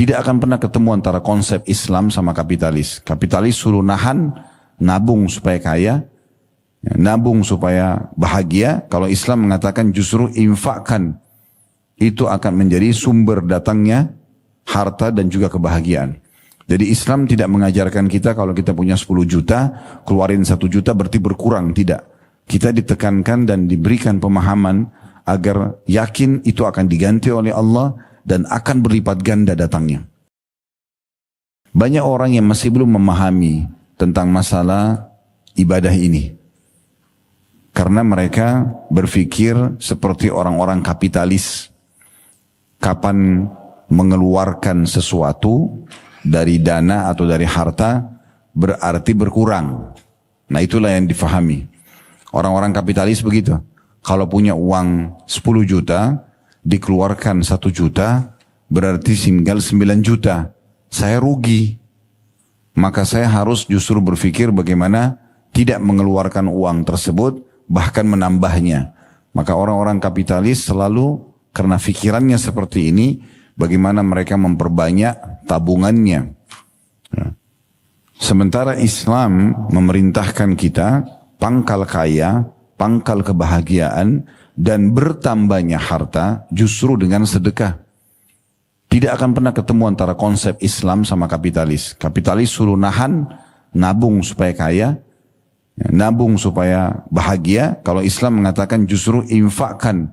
Tidak akan pernah ketemu antara konsep Islam sama kapitalis. Kapitalis suruh nahan, nabung supaya kaya, nabung supaya bahagia. Kalau Islam mengatakan justru infakkan, itu akan menjadi sumber datangnya harta dan juga kebahagiaan. Jadi Islam tidak mengajarkan kita kalau kita punya 10 juta, keluarin 1 juta berarti berkurang. Tidak. Kita ditekankan dan diberikan pemahaman agar yakin itu akan diganti oleh Allah dan akan berlipat ganda datangnya. Banyak orang yang masih belum memahami tentang masalah ibadah ini. Karena mereka berpikir seperti orang-orang kapitalis. Kapan mengeluarkan sesuatu dari dana atau dari harta berarti berkurang. Nah itulah yang difahami. Orang-orang kapitalis begitu. Kalau punya uang 10 juta, dikeluarkan 1 juta, berarti tinggal 9 juta. Saya rugi. Maka saya harus justru berpikir bagaimana tidak mengeluarkan uang tersebut, bahkan menambahnya. Maka orang-orang kapitalis selalu, karena pikirannya seperti ini, bagaimana mereka memperbanyak tabungannya. Sementara Islam memerintahkan kita pangkal kaya, pangkal kebahagiaan, dan bertambahnya harta justru dengan sedekah. Tidak akan pernah ketemu antara konsep Islam sama kapitalis. Kapitalis suruh nahan, nabung supaya kaya, nabung supaya bahagia. Kalau Islam mengatakan justru infakkan,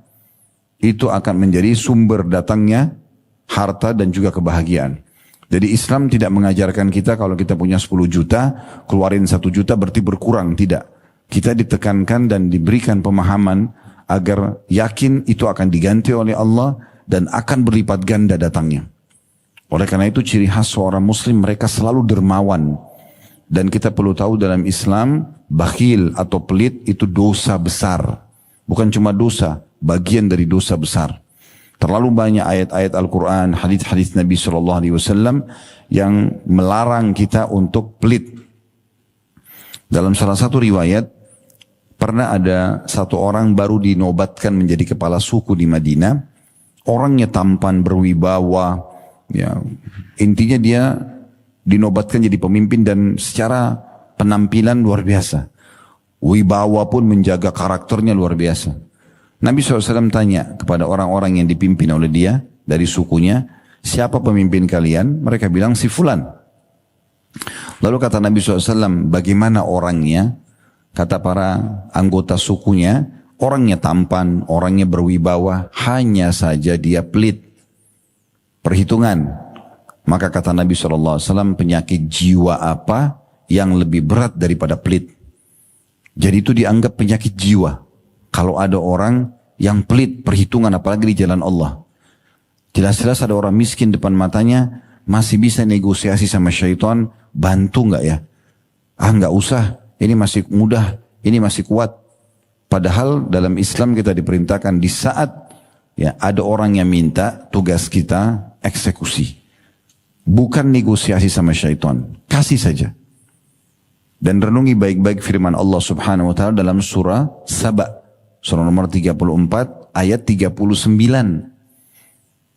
itu akan menjadi sumber datangnya harta dan juga kebahagiaan. Jadi Islam tidak mengajarkan kita kalau kita punya 10 juta, keluarin 1 juta berarti berkurang. Tidak. Kita ditekankan dan diberikan pemahaman agar yakin itu akan diganti oleh Allah dan akan berlipat ganda datangnya. Oleh karena itu ciri khas seorang muslim, mereka selalu dermawan. Dan kita perlu tahu dalam Islam, bakhil atau pelit itu dosa besar. Bukan cuma dosa, bagian dari dosa besar. Terlalu banyak ayat-ayat Al-Quran, hadis-hadis Nabi SAW yang melarang kita untuk pelit. Dalam salah satu riwayat, pernah ada satu orang baru dinobatkan menjadi kepala suku di Madinah. Orangnya tampan, berwibawa. Ya, intinya dia dinobatkan jadi pemimpin dan secara penampilan luar biasa. Wibawa pun menjaga karakternya luar biasa. Nabi SAW tanya kepada orang-orang yang dipimpin oleh dia dari sukunya, siapa pemimpin kalian? Mereka bilang si fulan. Lalu kata Nabi SAW, bagaimana orangnya? Kata para anggota sukunya, orangnya tampan, orangnya berwibawa, hanya saja dia pelit. Perhitungan. Maka kata Nabi SAW, penyakit jiwa apa yang lebih berat daripada pelit? Jadi itu dianggap penyakit jiwa. Kalau ada orang yang pelit perhitungan, apalagi di jalan Allah. Jelas-jelas ada orang miskin depan matanya, masih bisa negosiasi sama syaitan, bantu nggak ya? Ah nggak usah. Ini masih mudah, ini masih kuat. Padahal dalam Islam kita diperintahkan di saat ya ada orang yang minta, tugas kita eksekusi. Bukan negosiasi sama syaitan, kasih saja. Dan renungi baik-baik firman Allah Subhanahu wa taala dalam surah Saba, surah nomor 34 ayat 39.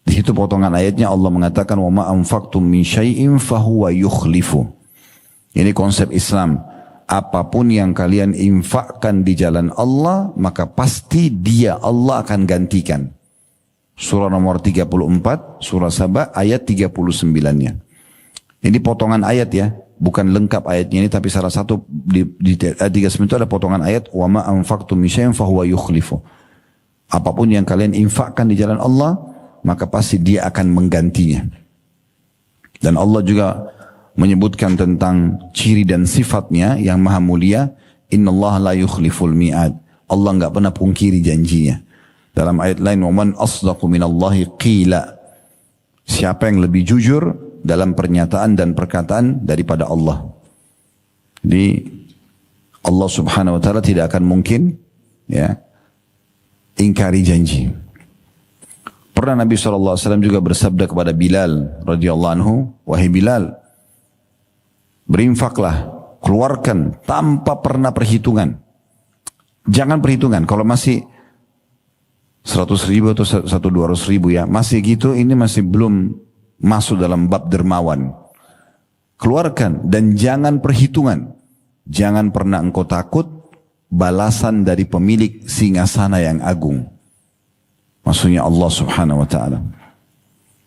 Di situ potongan ayatnya Allah mengatakan wa ma anfaqtum min syai'in fahuwa yukhlifu. Ini konsep Islam. Apapun yang kalian infakkan di jalan Allah, maka pasti dia Allah akan gantikan. Surah nomor 34, surah Saba ayat 39-nya. Ini potongan ayat ya, bukan lengkap ayatnya ini, tapi salah satu di ayat 39 itu ada potongan ayat wa ma anfaqtum min syai'in fahuwa yukhlifu. Apapun yang kalian infakkan di jalan Allah, maka pasti dia akan menggantinya. Dan Allah juga menyebutkan tentang ciri dan sifatnya yang maha mulia, innallaha la yukhliful mi'ad. Allah enggak pernah pungkiri janjinya. Dalam ayat lain, waman asdaqu minallahi qila. Siapa yang lebih jujur dalam pernyataan dan perkataan daripada Allah. Jadi Allah Subhanahu wa taala tidak akan mungkin ya ingkari janji. Pernah Nabi SAW juga bersabda kepada Bilal radhiyallahu anhu, wahai Bilal, berinfaklah, keluarkan tanpa pernah perhitungan. Jangan perhitungan, kalau masih 100.000 atau 100-200 ribu ya, masih gitu, ini masih belum masuk dalam bab dermawan. Keluarkan dan jangan perhitungan. Jangan pernah engkau takut balasan dari pemilik singgasana yang agung. Maksudnya Allah subhanahu wa ta'ala.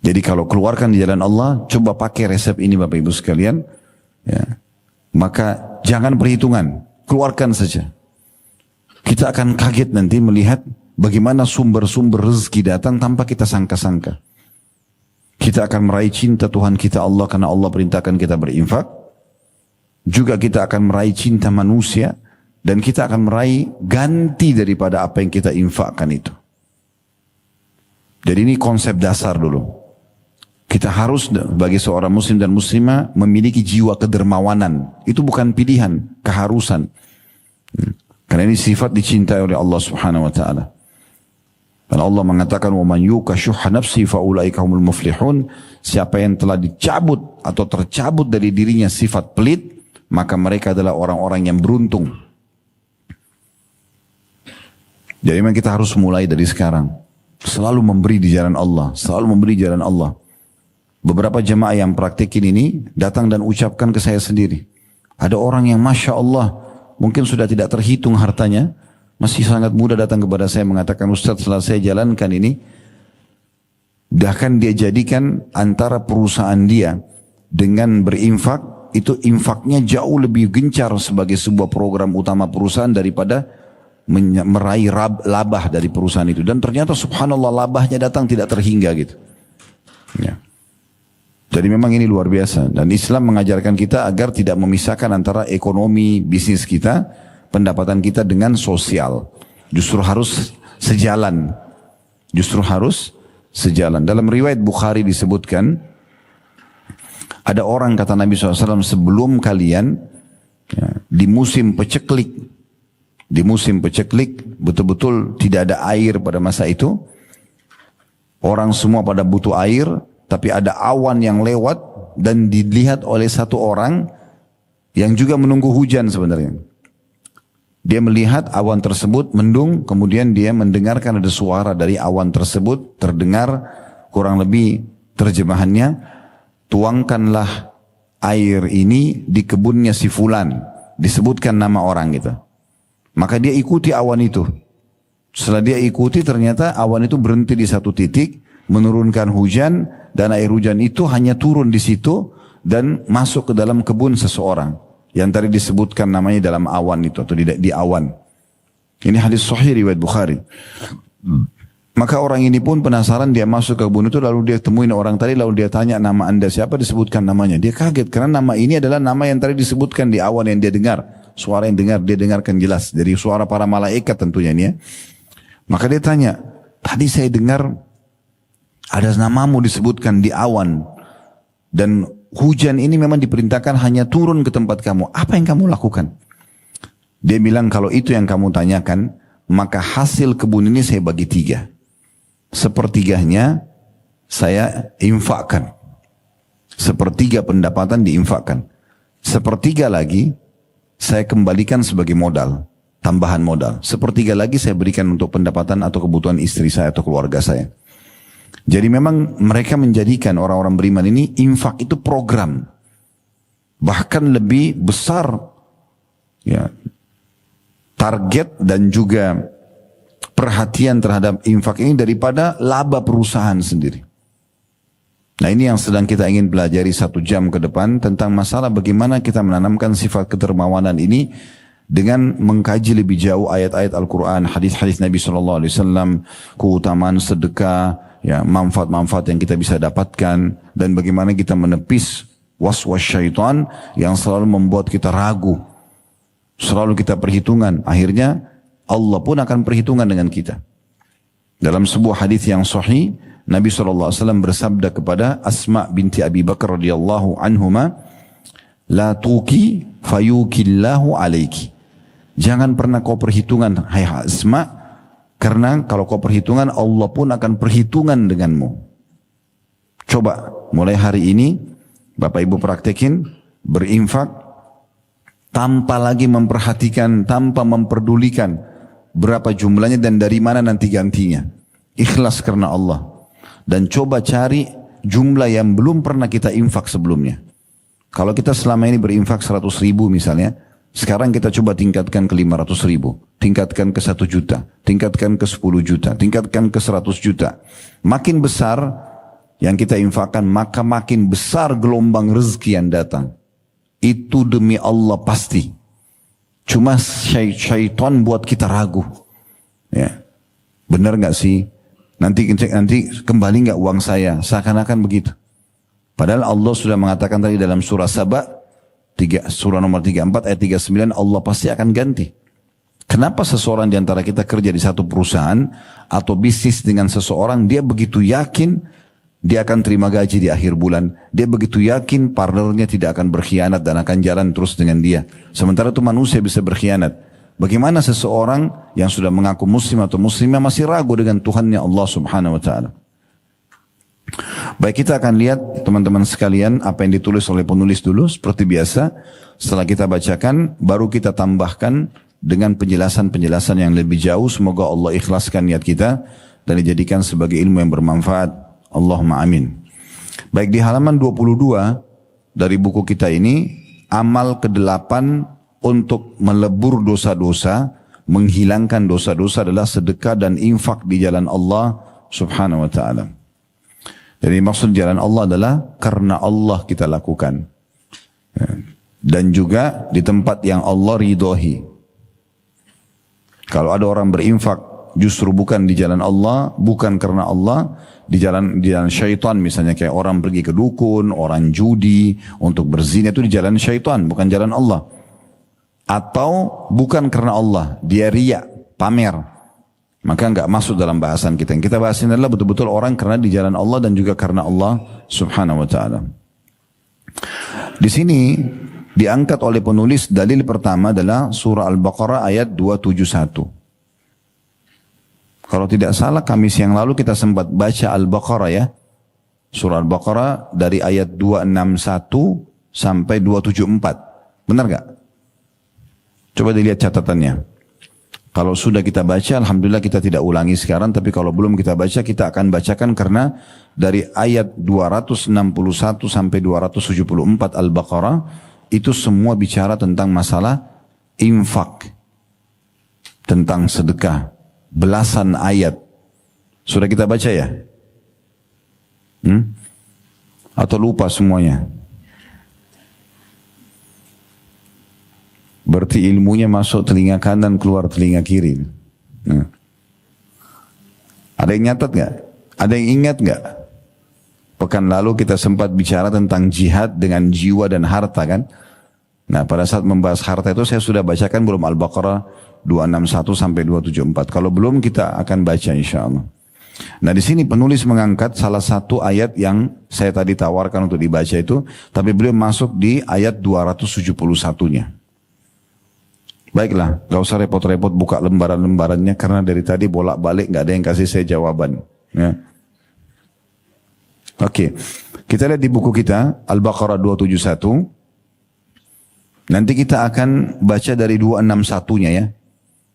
Jadi kalau keluarkan di jalan Allah, coba pakai resep ini Bapak Ibu sekalian. Ya. Maka jangan perhitungan, keluarkan saja. Kita akan kaget nanti melihat bagaimana sumber-sumber rezeki datang tanpa kita sangka-sangka. Kita akan meraih cinta Tuhan kita Allah karena Allah perintahkan kita berinfak. Juga kita akan meraih cinta manusia. Dan kita akan meraih ganti daripada apa yang kita infakkan itu. Jadi ini konsep dasar dulu. Kita harus bagi seorang muslim dan muslimah memiliki jiwa kedermawanan. Itu bukan pilihan, keharusan. Karena ini sifat dicintai oleh Allah subhanahu wa ta'ala. Dan Allah mengatakan, وَمَنْ يُوكَ شُحَّ نَفْسِهِ فَأُولَئِكَ هُمُ الْمُفْلِحُونَ. Siapa yang telah dicabut atau tercabut dari dirinya sifat pelit, maka mereka adalah orang-orang yang beruntung. Jadi memang kita harus mulai dari sekarang. Selalu memberi di jalan Allah. Selalu memberi di jalan Allah. Beberapa jemaah yang praktikin ini datang dan ucapkan ke saya sendiri. Ada orang yang Masya Allah, mungkin sudah tidak terhitung hartanya, masih sangat muda datang kepada saya mengatakan, Ustaz setelah saya jalankan ini, bahkan dia jadikan antara perusahaan dia dengan berinfak, itu infaknya jauh lebih gencar sebagai sebuah program utama perusahaan daripada meraih labah dari perusahaan itu. Dan ternyata subhanallah labahnya datang tidak terhingga gitu. Ya. Jadi memang ini luar biasa. Dan Islam mengajarkan kita agar tidak memisahkan antara ekonomi, bisnis kita, pendapatan kita dengan sosial. Justru harus sejalan. Justru harus sejalan. Dalam riwayat Bukhari disebutkan, ada orang kata Nabi SAW, sebelum kalian ya, di musim peceklik, betul-betul tidak ada air pada masa itu. Orang semua pada butuh air, tapi ada awan yang lewat dan dilihat oleh satu orang yang juga menunggu hujan sebenarnya. Dia melihat awan tersebut mendung, kemudian dia mendengarkan ada suara dari awan tersebut, terdengar kurang lebih terjemahannya, tuangkanlah air ini di kebunnya si fulan, disebutkan nama orang gitu. Maka dia ikuti awan itu. Setelah dia ikuti ternyata awan itu berhenti di satu titik, menurunkan hujan, dan air hujan itu hanya turun di situ dan masuk ke dalam kebun seseorang yang tadi disebutkan namanya dalam awan itu atau di awan. Ini hadis sahih riwayat Bukhari. Maka orang ini pun penasaran, dia masuk ke kebun itu, lalu dia temuin orang tadi, lalu dia tanya, nama anda siapa? Disebutkan namanya. Dia kaget karena nama ini adalah nama yang tadi disebutkan di awan yang dia dengar. Suara yang dia dengarkan jelas dari suara para malaikat tentunya ini ya. Maka dia tanya, tadi saya dengar ada namamu disebutkan di awan dan hujan ini memang diperintahkan hanya turun ke tempat kamu. Apa yang kamu lakukan? Dia bilang, kalau itu yang kamu tanyakan, maka hasil kebun ini saya bagi 3. Sepertiganya saya infakkan. 1/3 pendapatan diinfakkan. 1/3 lagi saya kembalikan sebagai modal, tambahan modal. 1/3 lagi saya berikan untuk pendapatan atau kebutuhan istri saya atau keluarga saya. Jadi memang mereka menjadikan orang-orang beriman ini infak itu program. Bahkan lebih besar ya, target dan juga perhatian terhadap infak ini daripada laba perusahaan sendiri. Nah ini yang sedang kita ingin pelajari 1 jam ke depan tentang masalah bagaimana kita menanamkan sifat kedermawanan ini dengan mengkaji lebih jauh ayat-ayat Al-Quran, hadis-hadis Nabi SAW, keutamaan sedekah, ya, manfaat-manfaat yang kita bisa dapatkan, dan bagaimana kita menepis was-was syaitan yang selalu membuat kita ragu. Selalu kita perhitungan, akhirnya Allah pun akan perhitungan dengan kita. Dalam sebuah hadis yang sahih, Nabi SAW bersabda kepada Asma binti Abi Bakar radhiyallahu anhuma, la tuki fayukillahu alaiki. Jangan pernah kau perhitungan, hai Asma, karena kalau kau perhitungan, Allah pun akan perhitungan denganmu. Coba mulai hari ini Bapak Ibu praktekin berinfak tanpa lagi memperhatikan, tanpa memperdulikan berapa jumlahnya dan dari mana nanti gantinya. Ikhlas karena Allah. Dan coba cari jumlah yang belum pernah kita infak sebelumnya. Kalau kita selama ini berinfak 100 ribu misalnya, sekarang kita coba tingkatkan ke 500 ribu, tingkatkan ke 1 juta, tingkatkan ke 10 juta, tingkatkan ke 100 juta. Makin besar yang kita infakkan, maka makin besar gelombang rezeki yang datang. Itu demi Allah pasti. Cuma syaitan buat kita ragu. Ya, benar nggak sih? Nanti kembali nggak uang saya? Seakan-akan begitu. Padahal Allah sudah mengatakan tadi dalam surah Saba, surah nomor 34 ayat 39, Allah pasti akan ganti. Kenapa seseorang di antara kita kerja di satu perusahaan atau bisnis dengan seseorang, dia begitu yakin dia akan terima gaji di akhir bulan. Dia begitu yakin partnernya tidak akan berkhianat dan akan jalan terus dengan dia. Sementara itu manusia bisa berkhianat. Bagaimana seseorang yang sudah mengaku muslim atau muslimah masih ragu dengan Tuhannya Allah subhanahu wa ta'ala. Baik, kita akan lihat teman-teman sekalian apa yang ditulis oleh penulis dulu. Seperti biasa, setelah kita bacakan, baru kita tambahkan dengan penjelasan-penjelasan yang lebih jauh. Semoga Allah ikhlaskan niat kita dan dijadikan sebagai ilmu yang bermanfaat. Allahumma amin. Baik, di halaman 22 dari buku kita ini, amal ke-8 untuk melebur dosa-dosa, menghilangkan dosa-dosa adalah sedekah dan infak di jalan Allah subhanahu wa ta'ala. Jadi maksud jalan Allah adalah karena Allah kita lakukan. Dan juga di tempat yang Allah ridhoi. Kalau ada orang berinfak justru bukan di jalan Allah, bukan karena Allah, di jalan syaitan misalnya, kayak orang pergi ke dukun, orang judi untuk berzina, itu di jalan syaitan, bukan jalan Allah. Atau bukan karena Allah, dia riya, pamer, maka enggak masuk dalam bahasan kita. Yang kita bahas ini adalah betul-betul orang karena di jalan Allah dan juga karena Allah subhanahu wa ta'ala. Di sini diangkat oleh penulis dalil pertama adalah surah Al-Baqarah ayat 271. Kalau tidak salah Kamis yang lalu kita sempat baca Al-Baqarah ya. Surah Al-Baqarah dari ayat 261 sampai 274. Benar gak? Coba dilihat catatannya. Kalau sudah kita baca, alhamdulillah kita tidak ulangi sekarang. Tapi kalau belum kita baca, kita akan bacakan karena dari ayat 261 sampai 274 Al-Baqarah, itu semua bicara tentang masalah infak, tentang sedekah, belasan ayat. Sudah kita baca ya? Atau lupa semuanya? Berarti ilmunya masuk telinga kanan, keluar telinga kiri. Ada yang nyatat gak? Ada yang ingat gak? Pekan lalu kita sempat bicara tentang jihad dengan jiwa dan harta kan? Nah, pada saat membahas harta itu saya sudah bacakan belum Al-Baqarah 261 sampai 274. Kalau belum kita akan baca insya-Allah. Nah, di sini penulis mengangkat salah satu ayat yang saya tadi tawarkan untuk dibaca itu, tapi beliau masuk di ayat 271-nya. Baiklah, gak usah repot-repot buka lembaran-lembarannya karena dari tadi bolak-balik gak ada yang kasih saya jawaban. Ya. Oke, kita lihat di buku kita Al-Baqarah 271. Nanti kita akan baca dari 261-nya ya.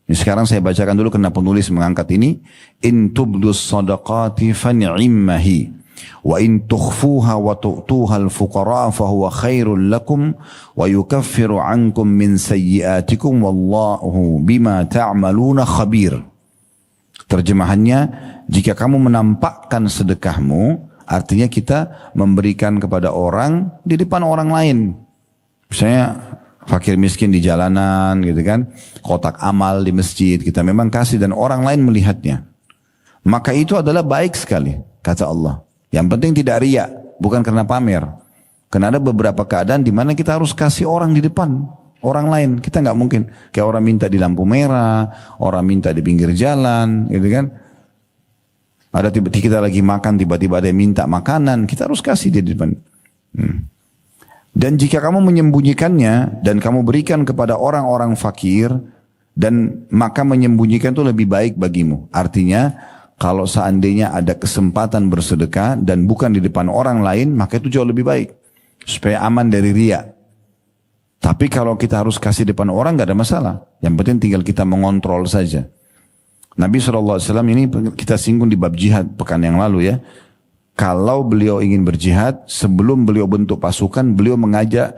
Ini sekarang saya bacakan dulu karena penulis mengangkat ini. In tubdus sadaqati fani'immahi. Wa in tukhfuha wa tu'tuha al-fuqara fahuwa khairul lakum wa yukaffiru ankum min sayyiatikum wallahu bima ta'maluna khabir. Terjemahannya, jika kamu menampakkan sedekahmu, artinya kita memberikan kepada orang di depan orang lain. Misalnya fakir miskin di jalanan gitu kan, kotak amal di masjid kita memang kasih dan orang lain melihatnya. Maka itu adalah baik sekali kata Allah. Yang penting tidak riya, bukan karena pamer. Karena ada beberapa keadaan di mana kita harus kasih orang di depan orang lain. Kita nggak mungkin kayak orang minta di lampu merah, orang minta di pinggir jalan, gitu kan? Ada tiba-tiba kita lagi makan, tiba-tiba ada yang minta makanan, kita harus kasih di depan. Dan jika kamu menyembunyikannya dan kamu berikan kepada orang-orang fakir, dan maka menyembunyikan itu lebih baik bagimu. Artinya, kalau seandainya ada kesempatan bersedekah dan bukan di depan orang lain, maka itu jauh lebih baik. Supaya aman dari riya. Tapi kalau kita harus kasih depan orang, gak ada masalah. Yang penting tinggal kita mengontrol saja. Nabi SAW ini kita singgung di bab jihad pekan yang lalu ya. kalau beliau ingin berjihad, sebelum beliau bentuk pasukan, beliau mengajak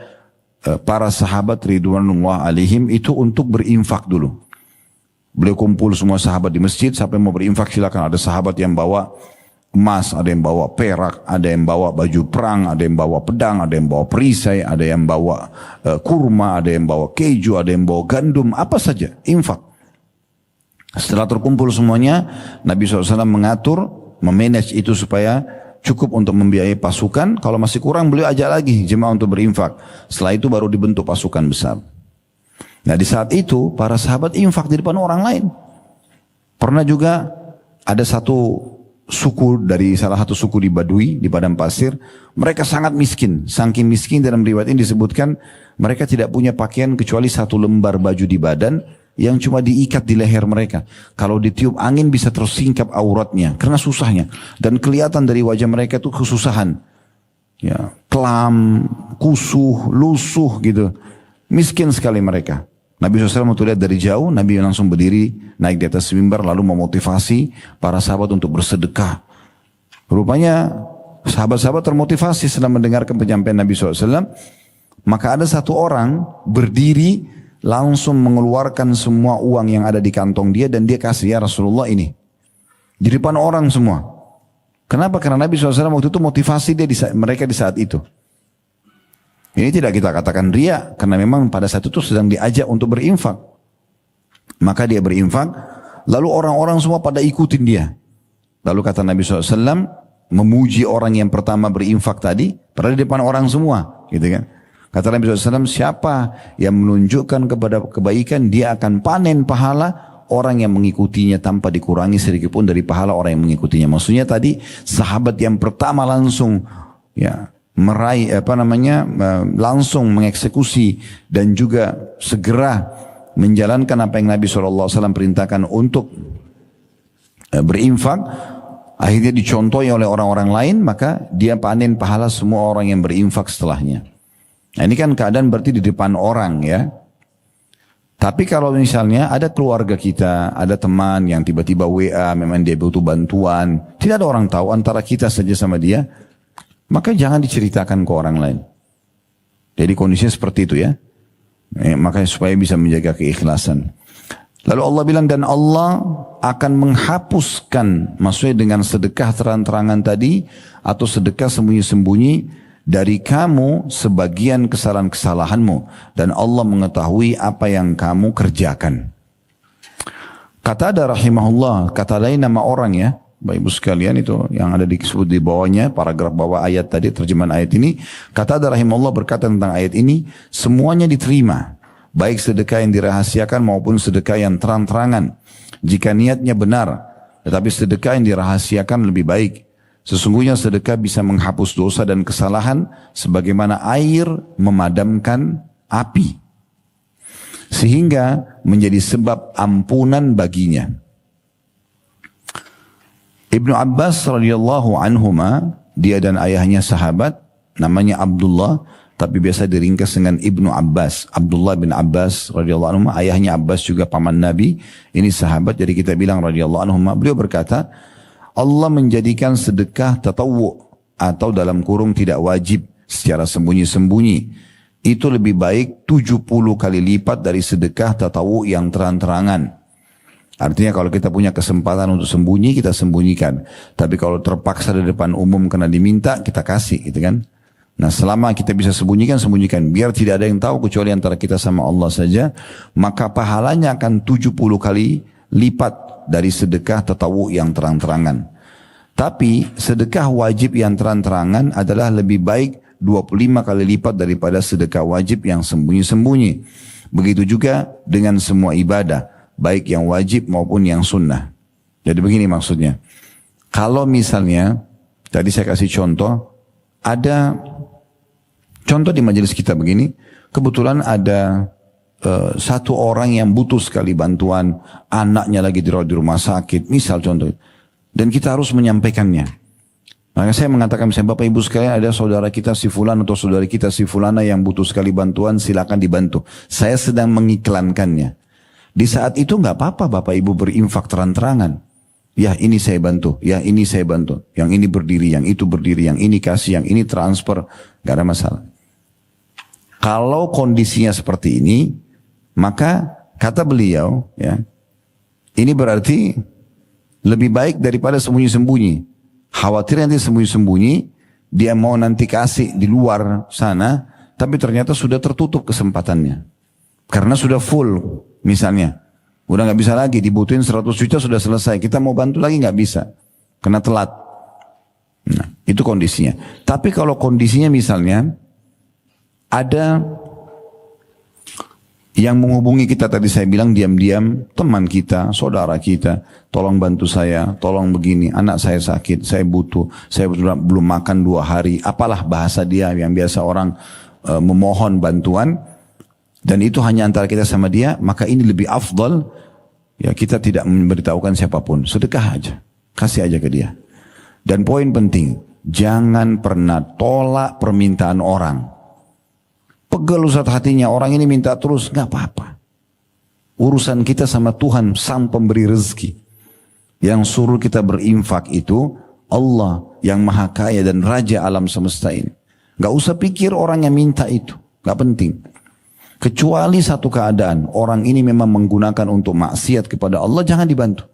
para sahabat ridwanullah alaihim itu untuk berinfak dulu. Beliau kumpul semua sahabat di masjid, sampai mau berinfak silakan. Ada sahabat yang bawa emas, ada yang bawa perak, ada yang bawa baju perang, ada yang bawa pedang, ada yang bawa perisai, ada yang bawa kurma, ada yang bawa keju, ada yang bawa gandum, apa saja, infak. Setelah terkumpul semuanya, Nabi SAW mengatur, memanage itu supaya cukup untuk membiayai pasukan. Kalau masih kurang beliau ajak lagi jemaah untuk berinfak. Setelah itu baru dibentuk pasukan besar. Nah di saat itu para sahabat infak di depan orang lain. Pernah juga ada satu suku dari salah satu suku di Badui di padang pasir. Mereka sangat miskin. Saking miskin dalam riwayat ini disebutkan mereka tidak punya pakaian kecuali satu lembar baju di badan yang cuma diikat di leher mereka. Kalau ditiup angin bisa tersingkap auratnya karena susahnya. Dan kelihatan dari wajah mereka itu kesusahan. Ya, kelam, kusuh, lusuh gitu. Miskin sekali mereka. Nabi SAW waktu lihat dari jauh, Nabi langsung berdiri naik di atas mimbar lalu memotivasi para sahabat untuk bersedekah. Rupanya sahabat-sahabat termotivasi setelah mendengarkan penyampaian Nabi SAW. Maka ada satu orang berdiri langsung mengeluarkan semua uang yang ada di kantong dia dan dia kasih, ya Rasulullah ini. Di depan orang semua. Kenapa? Karena Nabi SAW waktu itu motivasi dia mereka di saat itu. Ini tidak kita katakan riya, karena memang pada saat itu sedang diajak untuk berinfak. Maka dia berinfak, lalu orang-orang semua pada ikutin dia. Lalu kata Nabi SAW, memuji orang yang pertama berinfak tadi, padahal di depan orang semua. Gitu kan. Kata Nabi SAW, siapa yang menunjukkan kepada kebaikan, dia akan panen pahala orang yang mengikutinya tanpa dikurangi sedikit pun dari pahala orang yang mengikutinya. Maksudnya tadi sahabat yang pertama langsung ya meraih langsung mengeksekusi dan juga segera menjalankan apa yang Nabi SAW perintahkan untuk berinfak, akhirnya dicontohi oleh orang-orang lain, maka dia panen pahala semua orang yang berinfak setelahnya. Nah ini kan keadaan berarti di depan orang ya. Tapi kalau misalnya ada keluarga kita, ada teman yang tiba-tiba WA, memang dia butuh bantuan, tidak ada orang tahu antara kita saja sama dia, maka jangan diceritakan ke orang lain. Jadi kondisinya seperti itu ya. Makanya supaya bisa menjaga keikhlasan. Lalu Allah bilang, dan Allah akan menghapuskan, maksudnya dengan sedekah terang-terangan tadi, atau sedekah sembunyi-sembunyi, dari kamu sebagian kesalahan-kesalahanmu. Dan Allah mengetahui apa yang kamu kerjakan. Qatada rahimahullah, kata lain nama orang ya. Bapak Ibu sekalian itu yang ada disebut di bawahnya, paragraf bawah ayat tadi, terjemahan ayat ini. Qatada rahimahullah berkata tentang ayat ini, semuanya diterima. Baik sedekah yang dirahasiakan maupun sedekah yang terang-terangan. Jika niatnya benar, tetapi sedekah yang dirahasiakan lebih baik. Sesungguhnya sedekah bisa menghapus dosa dan kesalahan sebagaimana air memadamkan api. Sehingga menjadi sebab ampunan baginya. Ibnu Abbas radhiyallahu anhuma, dia dan ayahnya sahabat, namanya Abdullah, tapi biasa diringkas dengan Ibnu Abbas. Abdullah bin Abbas radhiyallahu anhuma, ayahnya Abbas juga paman Nabi. Ini sahabat, jadi kita bilang radhiyallahu anhuma. Beliau berkata, Allah menjadikan sedekah tatawwu atau dalam kurung tidak wajib secara sembunyi-sembunyi. Itu lebih baik 70 kali lipat dari sedekah tatawwu yang terang-terangan. Artinya kalau kita punya kesempatan untuk sembunyi, kita sembunyikan. Tapi kalau terpaksa di depan umum karena diminta, kita kasih gitu kan. Nah selama kita bisa sembunyikan, sembunyikan. Biar tidak ada yang tahu kecuali antara kita sama Allah saja. Maka pahalanya akan 70 kali lipat dari sedekah tatawwu yang terang-terangan. Tapi sedekah wajib yang terang-terangan adalah lebih baik 25 kali lipat daripada sedekah wajib yang sembunyi-sembunyi. Begitu juga dengan semua ibadah, baik yang wajib maupun yang sunnah. Jadi begini maksudnya. Kalau misalnya, tadi saya kasih contoh, ada contoh di majelis kita begini, kebetulan ada satu orang yang butuh sekali bantuan, anaknya lagi dirawat di rumah sakit, misal contoh, dan kita harus menyampaikannya. Maka saya mengatakan, misalnya Bapak Ibu sekalian, ada saudara kita si fulan atau saudari kita si fulana yang butuh sekali bantuan, silakan dibantu. Saya sedang mengiklankannya. Di saat itu nggak apa-apa Bapak Ibu berinfak terang-terangan. Ya ini saya bantu, ya ini saya bantu. Yang ini berdiri, yang itu berdiri, yang ini kasih, yang ini transfer. Gak ada masalah. Kalau kondisinya seperti ini, maka kata beliau, ya, ini berarti lebih baik daripada sembunyi-sembunyi. Khawatir nanti sembunyi-sembunyi, dia mau nanti kasih di luar sana, tapi ternyata sudah tertutup kesempatannya. Karena sudah full, misalnya. Udah gak bisa lagi, dibutuhin 100 juta sudah selesai. Kita mau bantu lagi gak bisa. Karena telat. Nah, itu kondisinya. Tapi kalau kondisinya misalnya, ada yang menghubungi kita tadi saya bilang diam-diam, teman kita, saudara kita, tolong bantu saya, tolong begini, anak saya sakit, saya butuh, saya belum makan 2 hari, apalah bahasa dia yang biasa orang memohon bantuan, dan itu hanya antara kita sama dia, maka ini lebih afdal, ya kita tidak memberitahukan siapapun, sedekah aja, kasih aja ke dia. Dan poin penting, jangan pernah tolak permintaan orang. Pegel Ustaz hatinya, orang ini minta terus, gak apa-apa. Urusan kita sama Tuhan, sang pemberi rezeki. Yang suruh kita berinfak itu, Allah yang maha kaya dan raja alam semesta ini. Gak usah pikir orang yang minta itu, gak penting. Kecuali satu keadaan, orang ini memang menggunakan untuk maksiat kepada Allah, jangan dibantu.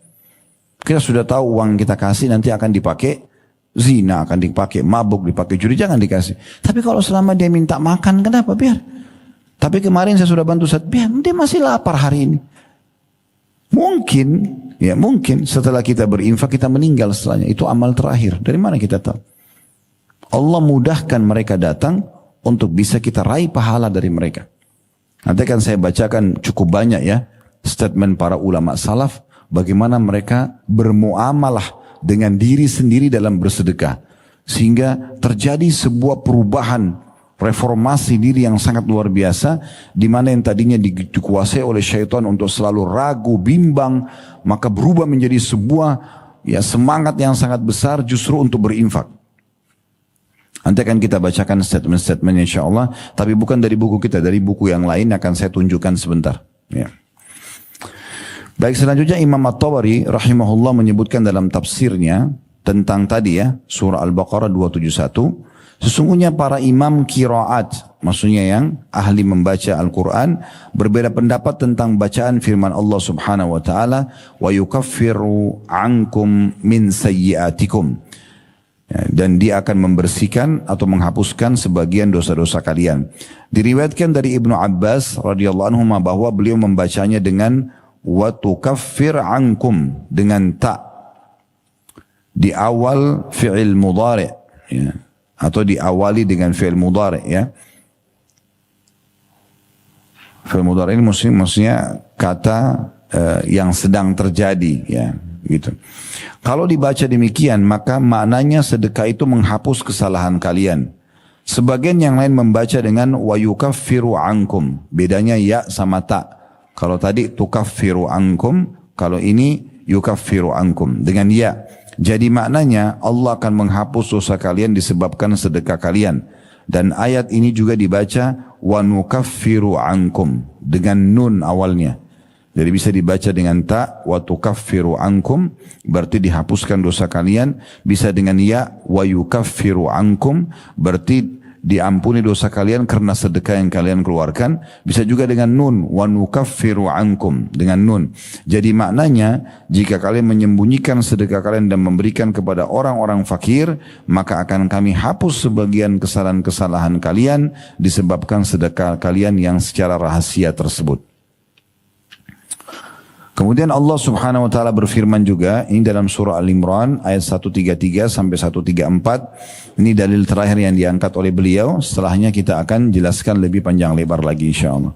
Kita sudah tahu uang kita kasih nanti akan dipakai zina, akan dipakai mabuk, dipakai judi, jangan dikasih. Tapi kalau selama dia minta makan, kenapa? Biar. Tapi kemarin saya sudah bantu, biar dia masih lapar hari ini. Mungkin, ya mungkin setelah kita berinfak kita meninggal setelahnya. Itu amal terakhir. Dari mana kita tahu? Allah mudahkan mereka datang untuk bisa kita raih pahala dari mereka. Nanti akan saya bacakan cukup banyak ya statement para ulama salaf bagaimana mereka bermuamalah dengan diri sendiri dalam bersedekah sehingga terjadi sebuah perubahan reformasi diri yang sangat luar biasa di mana yang tadinya dikuasai oleh syaitan untuk selalu ragu, bimbang, maka berubah menjadi sebuah ya semangat yang sangat besar justru untuk berinfak. Nanti akan kita bacakan statement-statementnya insyaAllah. Tapi bukan dari buku kita, dari buku yang lain akan saya tunjukkan sebentar. Ya. Baik, selanjutnya Imam At-Tabari rahimahullah menyebutkan dalam tafsirnya tentang tadi ya, surah Al-Baqarah 271. Sesungguhnya para imam qiraat, maksudnya yang ahli membaca Al-Quran, berbeda pendapat tentang bacaan firman Allah subhanahu wa ta'ala, wa yukaffiru ankum min sayyiatikum. Ya, dan dia akan membersihkan atau menghapuskan sebagian dosa-dosa kalian. Diriwayatkan dari Ibnu Abbas radhiyallahu anhu bahwa beliau membacanya dengan wa tukaffir ankum dengan ta di awal fi'il mudhari ya, atau diawali dengan fi'il mudhari ya. Fi'il mudhari ini maksudnya kata yang sedang terjadi ya. Gitu. Kalau dibaca demikian maka maknanya sedekah itu menghapus kesalahan kalian. Sebagian yang lain membaca dengan wa yukaffiru ankum. Bedanya ya sama ta. Kalau tadi tukaffiru ankum, kalau ini yukaffiru ankum dengan ya. Jadi maknanya Allah akan menghapus dosa kalian disebabkan sedekah kalian. Dan ayat ini juga dibaca wa nukaffiru ankum dengan nun awalnya. Jadi bisa dibaca dengan ta wa tukaffiru ankum berarti dihapuskan dosa kalian, bisa dengan ya wa yukaffiru ankum berarti diampuni dosa kalian karena sedekah yang kalian keluarkan, bisa juga dengan nun wa nukaffiru ankum dengan nun. Jadi maknanya jika kalian menyembunyikan sedekah kalian dan memberikan kepada orang-orang fakir, maka akan kami hapus sebagian kesalahan-kesalahan kalian disebabkan sedekah kalian yang secara rahasia tersebut. Kemudian Allah subhanahu wa ta'ala berfirman juga, ini dalam surah Al-Imran ayat 133 sampai 134. Ini dalil terakhir yang diangkat oleh beliau. Setelahnya kita akan jelaskan lebih panjang lebar lagi insyaAllah.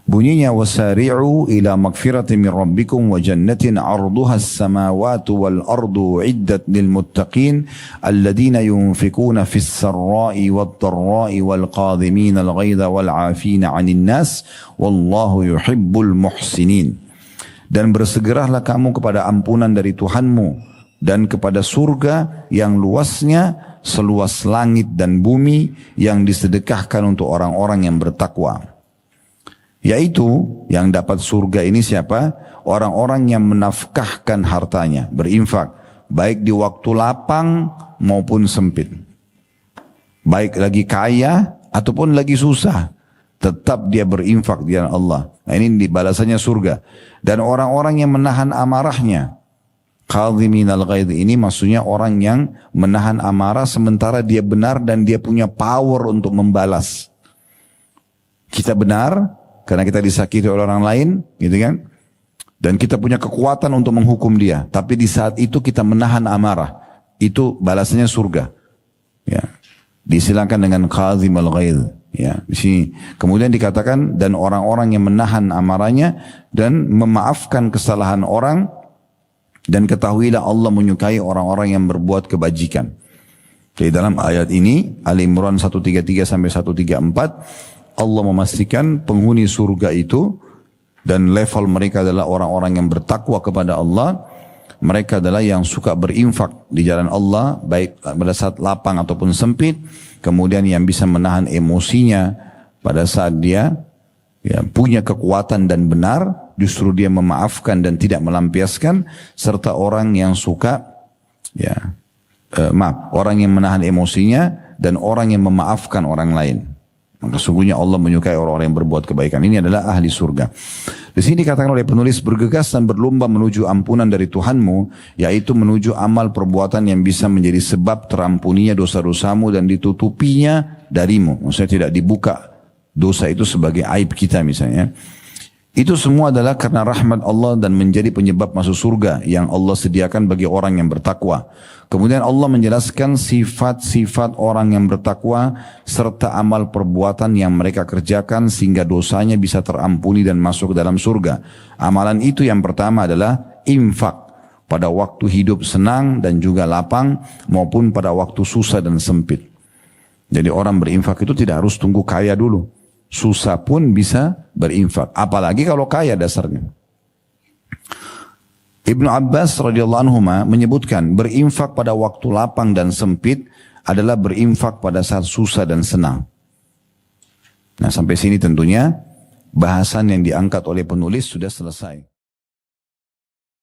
Bunyinya, wasari'u ila magfiratin min rabbikum wa jannatin arduha as-samawatu wal ardu iddat lil muttaqin alladhina yunfikuna fis sarra'i wad dharra'i wal qadhimina al ghaidha wal 'afina 'anil nas wallahu yuhibbul muhsinin. Dan bersegeralah kamu kepada ampunan dari Tuhanmu dan kepada surga yang luasnya seluas langit dan bumi yang disedekahkan untuk orang-orang yang bertakwa. Yaitu yang dapat surga ini siapa? Orang-orang yang menafkahkan hartanya, berinfak, baik di waktu lapang maupun sempit. Baik lagi kaya ataupun lagi susah, tetap dia berinfak di jalan Allah. Nah, ini balasannya surga. Dan orang-orang yang menahan amarahnya, qadhiminal ghaidh, ini maksudnya orang yang menahan amarah sementara dia benar dan dia punya power untuk membalas. Kita benar karena kita disakiti oleh orang lain, gitu kan? Dan kita punya kekuatan untuk menghukum dia. Tapi di saat itu kita menahan amarah. Itu balasannya surga. Ya. Disilangkan dengan qadhimal ghaidh. Ya, di sini. Kemudian dikatakan dan orang-orang yang menahan amarahnya dan memaafkan kesalahan orang, dan ketahuilah Allah menyukai orang-orang yang berbuat kebajikan. Jadi dalam ayat ini Ali Imran 133 sampai 134 Allah memastikan penghuni surga itu dan level mereka adalah orang-orang yang bertakwa kepada Allah. Mereka adalah yang suka berinfak di jalan Allah, baik pada saat lapang ataupun sempit. Kemudian yang bisa menahan emosinya pada saat dia punya kekuatan dan benar, justru dia memaafkan dan tidak melampiaskan. Serta orang yang suka, orang yang menahan emosinya dan orang yang memaafkan orang lain. Maka sungguhnya Allah menyukai orang-orang yang berbuat kebaikan. Ini adalah ahli surga. Di sini dikatakan oleh penulis, bergegas dan berlomba menuju ampunan dari Tuhanmu, yaitu menuju amal perbuatan yang bisa menjadi sebab terampuninya dosa-dosamu dan ditutupinya darimu. Maksudnya tidak dibuka dosa itu sebagai aib kita misalnya. Itu semua adalah karena rahmat Allah dan menjadi penyebab masuk surga yang Allah sediakan bagi orang yang bertakwa. Kemudian Allah menjelaskan sifat-sifat orang yang bertakwa serta amal perbuatan yang mereka kerjakan sehingga dosanya bisa terampuni dan masuk ke dalam surga. Amalan itu yang pertama adalah infak pada waktu hidup senang dan juga lapang maupun pada waktu susah dan sempit. Jadi orang berinfak itu tidak harus tunggu kaya dulu. Susah pun bisa berinfak, apalagi kalau kaya dasarnya. Ibnu Abbas radhiyallahu anhu menyebutkan berinfak pada waktu lapang dan sempit adalah berinfak pada saat susah dan senang. Nah, sampai sini tentunya bahasan yang diangkat oleh penulis sudah selesai.